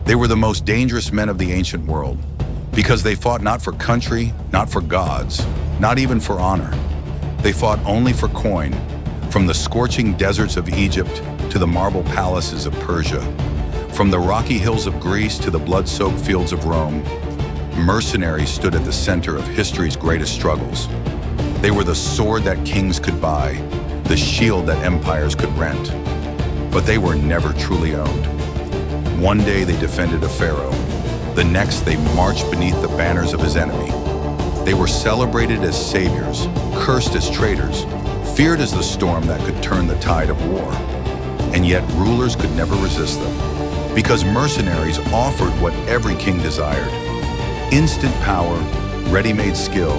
They were the most dangerous men of the ancient world because they fought not for country, not for gods, not even for honor. They fought only for coin, from the scorching deserts of Egypt to the marble palaces of Persia, from the rocky hills of Greece to the blood-soaked fields of Rome. Mercenaries stood at the center of history's greatest struggles. They were the sword that kings could buy, the shield that empires could rent. But they were never truly owned. One day they defended a pharaoh. The next they marched beneath the banners of his enemy. They were celebrated as saviors, cursed as traitors, feared as the storm that could turn the tide of war. And yet rulers could never resist them, because mercenaries offered what every king desired: instant power, ready-made skill,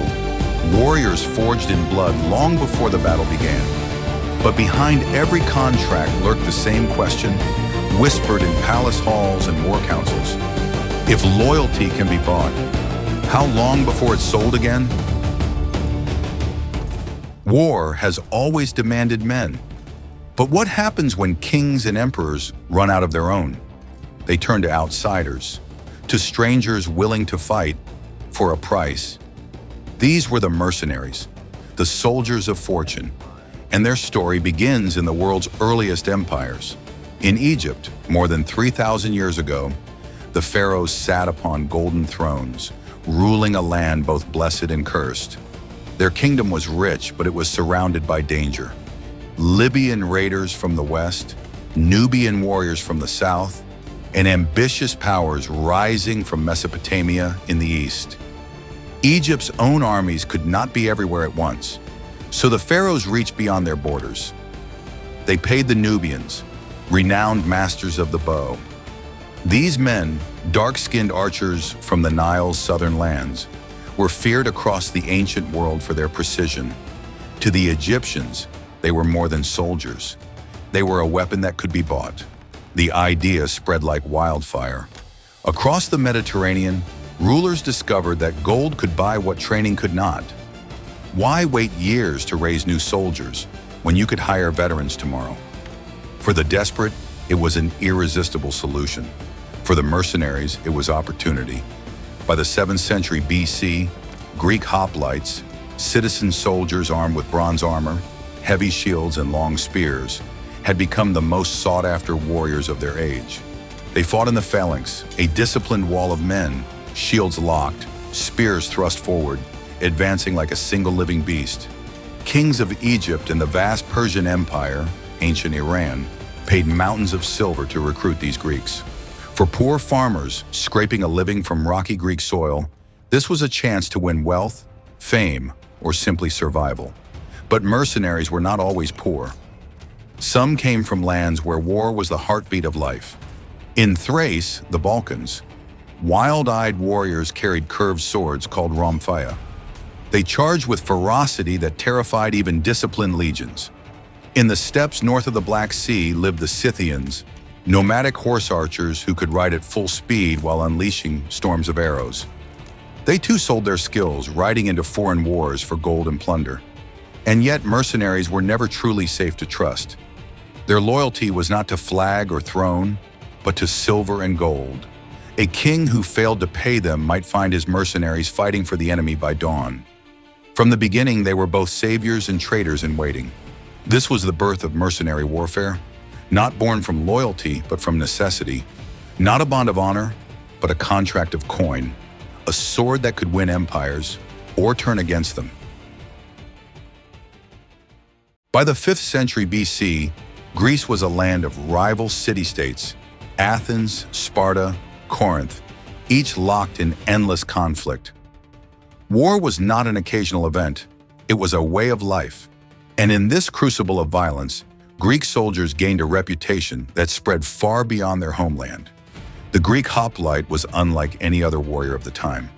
warriors forged in blood long before the battle began. But behind every contract lurked the same question, whispered in palace halls and war councils. If loyalty can be bought, how long before it's sold again? War has always demanded men. But what happens when kings and emperors run out of their own? They turn to outsiders, to strangers willing to fight for a price. These were the mercenaries, the soldiers of fortune, and their story begins in the world's earliest empires. In Egypt, more than 3,000 years ago, the pharaohs sat upon golden thrones, ruling a land both blessed and cursed. Their kingdom was rich, but it was surrounded by danger. Libyan raiders from the west, Nubian warriors from the south, and ambitious powers rising from Mesopotamia in the east. Egypt's own armies could not be everywhere at once, so the pharaohs reached beyond their borders. They paid the Nubians, renowned masters of the bow. These men, dark-skinned archers from the Nile's southern lands, were feared across the ancient world for their precision. To the Egyptians, they were more than soldiers. They were a weapon that could be bought. The idea spread like wildfire. Across the Mediterranean, rulers discovered that gold could buy what training could not. Why wait years to raise new soldiers when you could hire veterans tomorrow? For the desperate, it was an irresistible solution. For the mercenaries, it was opportunity. By the 7th century BC, Greek hoplites, citizen soldiers armed with bronze armor, heavy shields and long spears, had become the most sought-after warriors of their age. They fought in the phalanx, a disciplined wall of men, shields locked, spears thrust forward, advancing like a single living beast. Kings of Egypt and the vast Persian Empire, ancient Iran, paid mountains of silver to recruit these Greeks. For poor farmers scraping a living from rocky Greek soil, this was a chance to win wealth, fame, or simply survival. But mercenaries were not always poor. Some came from lands where war was the heartbeat of life. In Thrace, the Balkans, wild-eyed warriors carried curved swords called rhomphaia. They charged with ferocity that terrified even disciplined legions. In the steppes north of the Black Sea lived the Scythians, nomadic horse archers who could ride at full speed while unleashing storms of arrows. They too sold their skills, riding into foreign wars for gold and plunder. And yet mercenaries were never truly safe to trust. Their loyalty was not to flag or throne, but to silver and gold. A king who failed to pay them might find his mercenaries fighting for the enemy by dawn. From the beginning, they were both saviors and traitors in waiting. This was the birth of mercenary warfare, not born from loyalty, but from necessity. Not a bond of honor, but a contract of coin, a sword that could win empires or turn against them. By the 5th century BC, Greece was a land of rival city-states, Athens, Sparta, Corinth, each locked in endless conflict. War was not an occasional event, it was a way of life. And in this crucible of violence, Greek soldiers gained a reputation that spread far beyond their homeland. The Greek hoplite was unlike any other warrior of the time.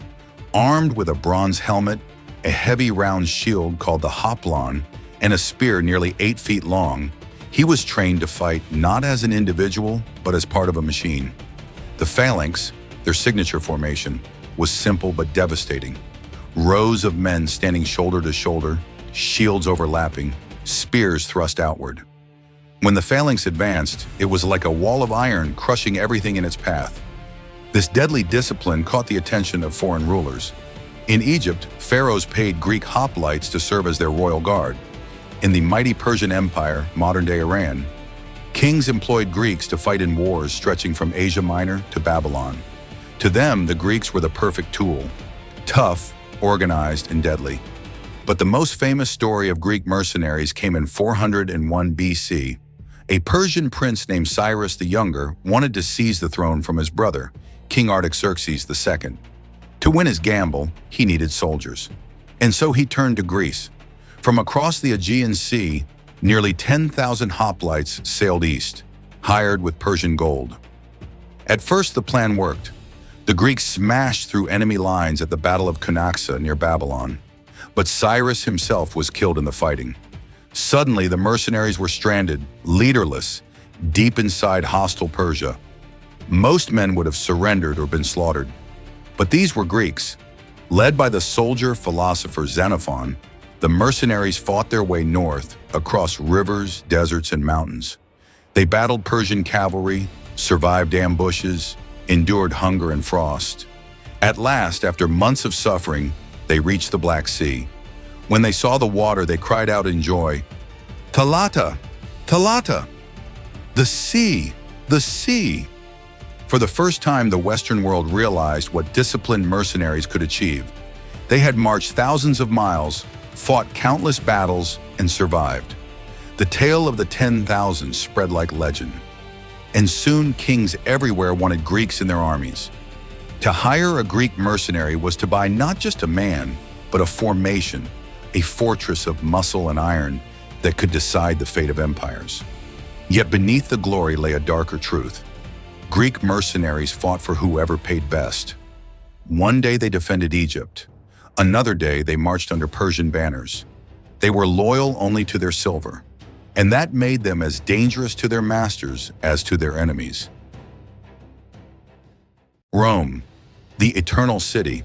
Armed with a bronze helmet, a heavy round shield called the hoplon, and a spear nearly 8 feet long, he was trained to fight not as an individual, but as part of a machine. The phalanx, their signature formation, was simple but devastating. Rows of men standing shoulder to shoulder, shields overlapping, spears thrust outward. When the phalanx advanced, it was like a wall of iron crushing everything in its path. This deadly discipline caught the attention of foreign rulers. In Egypt, pharaohs paid Greek hoplites to serve as their royal guard. In the mighty Persian Empire, modern-day Iran, kings employed Greeks to fight in wars stretching from Asia Minor to Babylon. To them, the Greeks were the perfect tool, tough, organized, and deadly. But the most famous story of Greek mercenaries came in 401 BC. A Persian prince named Cyrus the Younger wanted to seize the throne from his brother, King Artaxerxes II. To win his gamble, he needed soldiers. And so he turned to Greece. From across the Aegean Sea, nearly 10,000 hoplites sailed east, hired with Persian gold. At first, the plan worked. The Greeks smashed through enemy lines at the Battle of Cunaxa near Babylon. But Cyrus himself was killed in the fighting. Suddenly, the mercenaries were stranded, leaderless, deep inside hostile Persia. Most men would have surrendered or been slaughtered. But these were Greeks. Led by the soldier-philosopher Xenophon, the mercenaries fought their way north, across rivers, deserts, and mountains. They battled Persian cavalry, survived ambushes, endured hunger and frost. At last, after months of suffering, they reached the Black Sea. When they saw the water, they cried out in joy, "Thalata! Thalata! The sea! The sea!" For the first time, the Western world realized what disciplined mercenaries could achieve. They had marched thousands of miles, fought countless battles, and survived. The tale of the 10,000 spread like legend. And soon, kings everywhere wanted Greeks in their armies. To hire a Greek mercenary was to buy not just a man, but a formation, a fortress of muscle and iron that could decide the fate of empires. Yet beneath the glory lay a darker truth. Greek mercenaries fought for whoever paid best. One day they defended Egypt. Another day they marched under Persian banners. They were loyal only to their silver, and that made them as dangerous to their masters as to their enemies. Rome, the eternal city.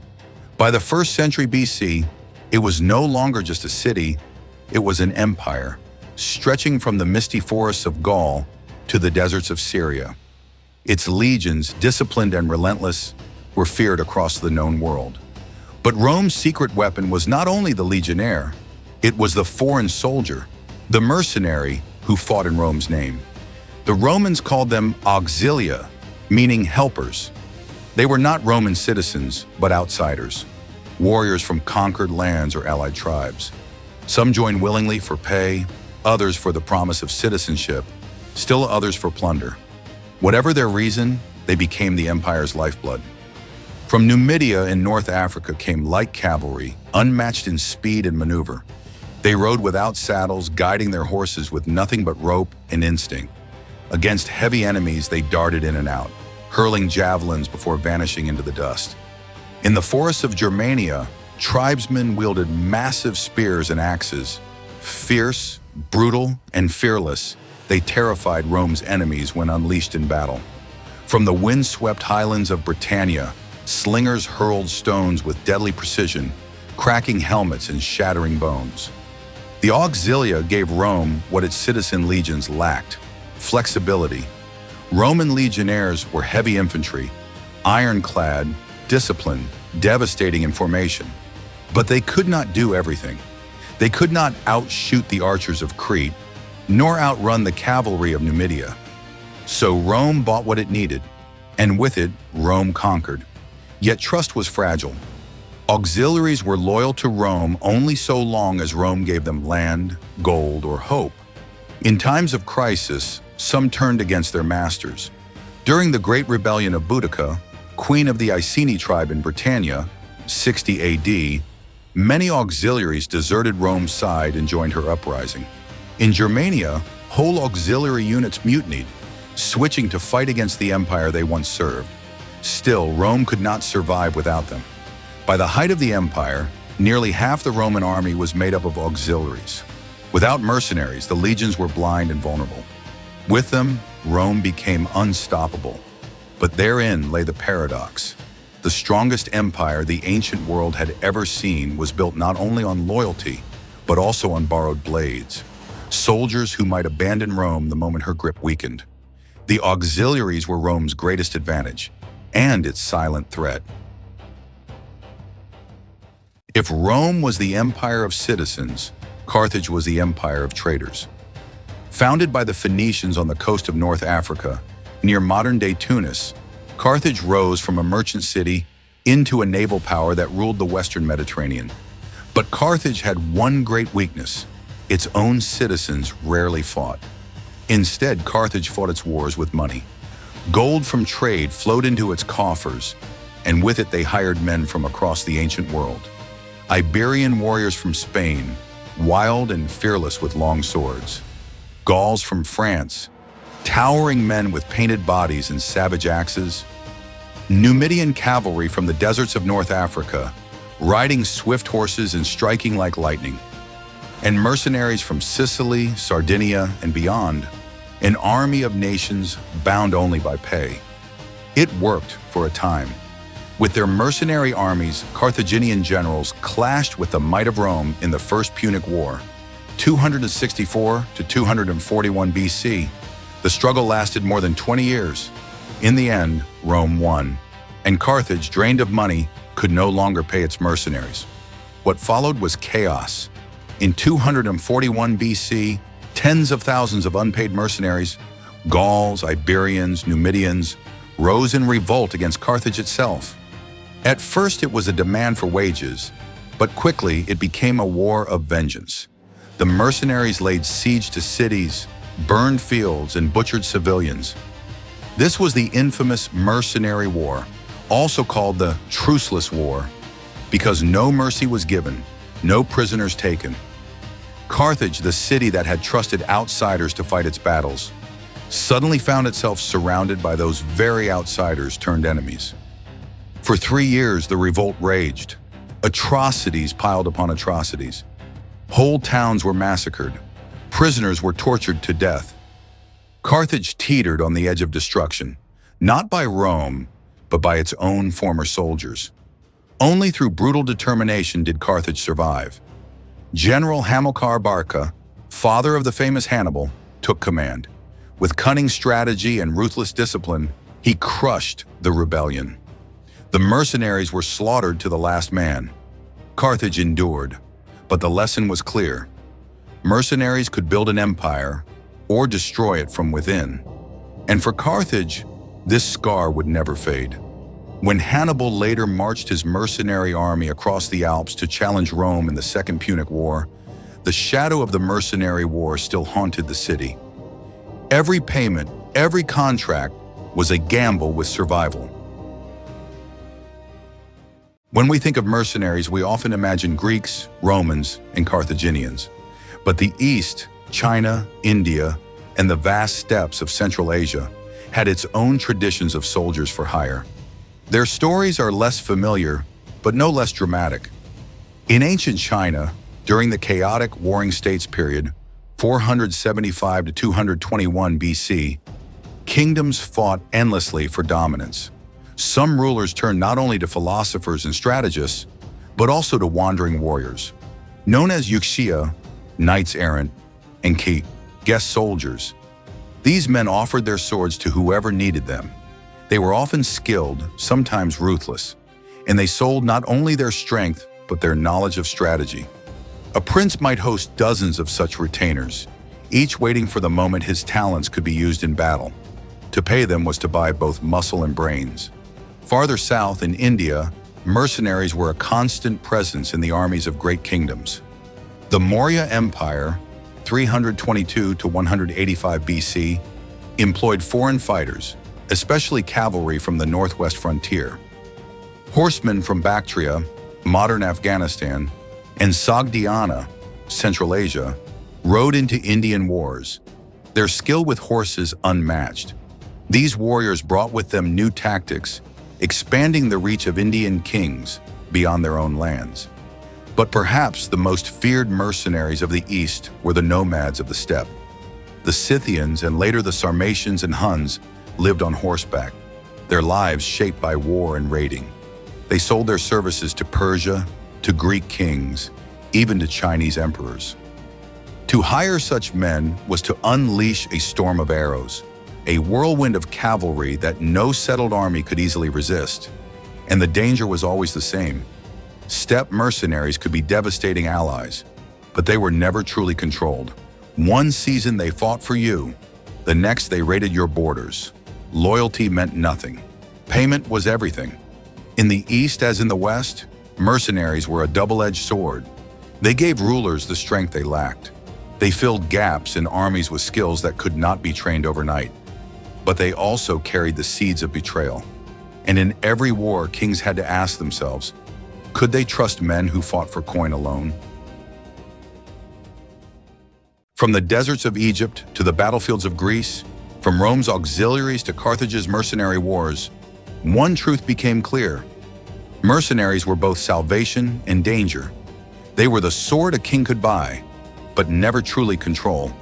By the 1st century BC, it was no longer just a city, it was an empire, stretching from the misty forests of Gaul to the deserts of Syria. Its legions, disciplined and relentless, were feared across the known world. But Rome's secret weapon was not only the legionnaire, it was the foreign soldier, the mercenary who fought in Rome's name. The Romans called them auxilia, meaning helpers. They were not Roman citizens, but outsiders, warriors from conquered lands or allied tribes. Some joined willingly for pay, others for the promise of citizenship, still others for plunder. Whatever their reason, they became the empire's lifeblood. From Nubia in North Africa came light cavalry, unmatched in speed and maneuver. They rode without saddles, guiding their horses with nothing but rope and instinct. Against heavy enemies, they darted in and out, hurling javelins before vanishing into the dust. In the forests of Germania, tribesmen wielded massive spears and axes. Fierce, brutal, and fearless, they terrified Rome's enemies when unleashed in battle. From the wind-swept highlands of Britannia, slingers hurled stones with deadly precision, cracking helmets and shattering bones. The auxilia gave Rome what its citizen legions lacked: flexibility. Roman legionnaires were heavy infantry, ironclad, disciplined, devastating in formation. But they could not do everything. They could not outshoot the archers of Crete, nor outrun the cavalry of Nubia. So Rome bought what it needed, and with it, Rome conquered. Yet trust was fragile. Auxiliaries were loyal to Rome only so long as Rome gave them land, gold, or hope. In times of crisis, some turned against their masters. During the Great Rebellion of Boudica, queen of the Iceni tribe in Britannia, 60 AD, many auxiliaries deserted Rome's side and joined her uprising. In Germania, whole auxiliary units mutinied, switching to fight against the empire they once served. Still, Rome could not survive without them. By the height of the empire, nearly half the Roman army was made up of auxiliaries. Without mercenaries, the legions were blind and vulnerable. With them, Rome became unstoppable. But therein lay the paradox. The strongest empire the ancient world had ever seen was built not only on loyalty, but also on borrowed blades. Soldiers who might abandon Rome the moment her grip weakened. The auxiliaries were Rome's greatest advantage, and its silent threat. If Rome was the empire of citizens, Carthage was the empire of traders. Founded by the Phoenicians on the coast of North Africa, near modern-day Tunis, Carthage rose from a merchant city into a naval power that ruled the Western Mediterranean. But Carthage had one great weakness: its own citizens rarely fought. Instead, Carthage fought its wars with money. Gold from trade flowed into its coffers, and with it they hired men from across the ancient world. Iberian warriors from Spain, wild and fearless with long swords. Gauls from France, towering men with painted bodies and savage axes. Numidian cavalry from the deserts of North Africa, riding swift horses and striking like lightning. And mercenaries from Sicily, Sardinia, and beyond, an army of nations bound only by pay. It worked for a time. With their mercenary armies, Carthaginian generals clashed with the might of Rome in the First Punic War, 264 to 241 BC. The struggle lasted more than 20 years. In the end, Rome won, and Carthage, drained of money, could no longer pay its mercenaries. What followed was chaos. In 241 BC, tens of thousands of unpaid mercenaries, Gauls, Iberians, Numidians, rose in revolt against Carthage itself. At first, it was a demand for wages, but quickly it became a war of vengeance. The mercenaries laid siege to cities, burned fields, and butchered civilians. This was the infamous Mercenary War, also called the Truceless War, because no mercy was given, no prisoners taken. Carthage, the city that had trusted outsiders to fight its battles, suddenly found itself surrounded by those very outsiders turned enemies. For 3 years, the revolt raged. Atrocities piled upon atrocities. Whole towns were massacred. Prisoners were tortured to death. Carthage teetered on the edge of destruction, not by Rome, but by its own former soldiers. Only through brutal determination did Carthage survive. General Hamilcar Barca, father of the famous Hannibal, took command. With cunning strategy and ruthless discipline, he crushed the rebellion. The mercenaries were slaughtered to the last man. Carthage endured, but the lesson was clear. Mercenaries could build an empire or destroy it from within. And for Carthage, this scar would never fade. When Hannibal later marched his mercenary army across the Alps to challenge Rome in the Second Punic War, the shadow of the Mercenary War still haunted the city. Every payment, every contract was a gamble with survival. When we think of mercenaries, we often imagine Greeks, Romans, and Carthaginians. But the East, China, India, and the vast steppes of Central Asia had its own traditions of soldiers for hire. Their stories are less familiar, but no less dramatic. In ancient China, during the chaotic Warring States period, 475 to 221 BC, kingdoms fought endlessly for dominance. Some rulers turned not only to philosophers and strategists, but also to wandering warriors. Known as yuxia, knights errant, and ki, guest soldiers, these men offered their swords to whoever needed them. They were often skilled, sometimes ruthless, and they sold not only their strength, but their knowledge of strategy. A prince might host dozens of such retainers, each waiting for the moment his talents could be used in battle. To pay them was to buy both muscle and brains. Farther south in India, mercenaries were a constant presence in the armies of great kingdoms. The Maurya Empire, 322 to 185 BC, employed foreign fighters, especially cavalry from the northwest frontier. Horsemen from Bactria, modern Afghanistan, and Sogdiana, Central Asia, rode into Indian wars, their skill with horses unmatched. These warriors brought with them new tactics, expanding the reach of Indian kings beyond their own lands. But perhaps the most feared mercenaries of the East were the nomads of the steppe. The Scythians and later the Sarmatians and Huns lived on horseback, their lives shaped by war and raiding. They sold their services to Persia, to Greek kings, even to Chinese emperors. To hire such men was to unleash a storm of arrows, a whirlwind of cavalry that no settled army could easily resist. And the danger was always the same. Steppe mercenaries could be devastating allies, but they were never truly controlled. One season they fought for you, the next they raided your borders. Loyalty meant nothing. Payment was everything. In the East as in the West, mercenaries were a double-edged sword. They gave rulers the strength they lacked. They filled gaps in armies with skills that could not be trained overnight. But they also carried the seeds of betrayal. And in every war, kings had to ask themselves, could they trust men who fought for coin alone? From the deserts of Egypt to the battlefields of Greece, from Rome's auxiliaries to Carthage's mercenary wars, one truth became clear. Mercenaries were both salvation and danger. They were the sword a king could buy, but never truly control.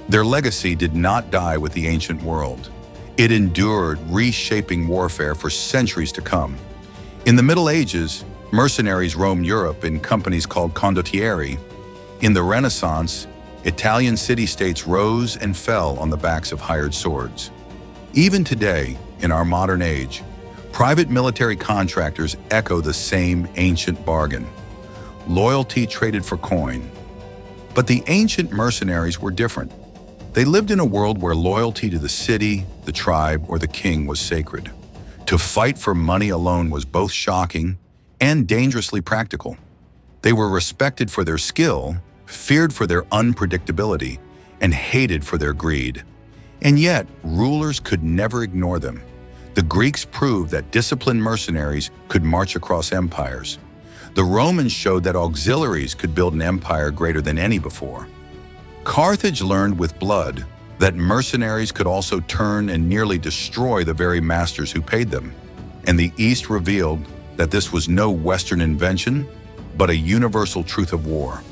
Their legacy did not die with the ancient world. It endured, reshaping warfare for centuries to come. In the Middle Ages, mercenaries roamed Europe in companies called condottieri. In the Renaissance, Italian city-states rose and fell on the backs of hired swords. Even today, in our modern age, private military contractors echo the same ancient bargain. Loyalty traded for coin. But the ancient mercenaries were different. They lived in a world where loyalty to the city, the tribe, or the king was sacred. To fight for money alone was both shocking and dangerously practical. They were respected for their skill, feared for their unpredictability, and hated for their greed. And yet, rulers could never ignore them. The Greeks proved that disciplined mercenaries could march across empires. The Romans showed that auxiliaries could build an empire greater than any before. Carthage learned with blood that mercenaries could also turn and nearly destroy the very masters who paid them. And the East revealed that this was no Western invention, but a universal truth of war.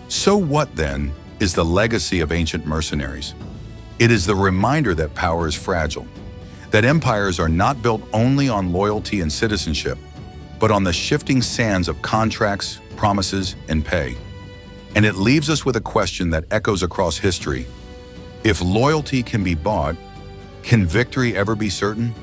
So what, then, is the legacy of ancient mercenaries? It is the reminder that power is fragile, that empires are not built only on loyalty and citizenship, but on the shifting sands of contracts, promises, and pay. And it leaves us with a question that echoes across history. If loyalty can be bought, can victory ever be certain?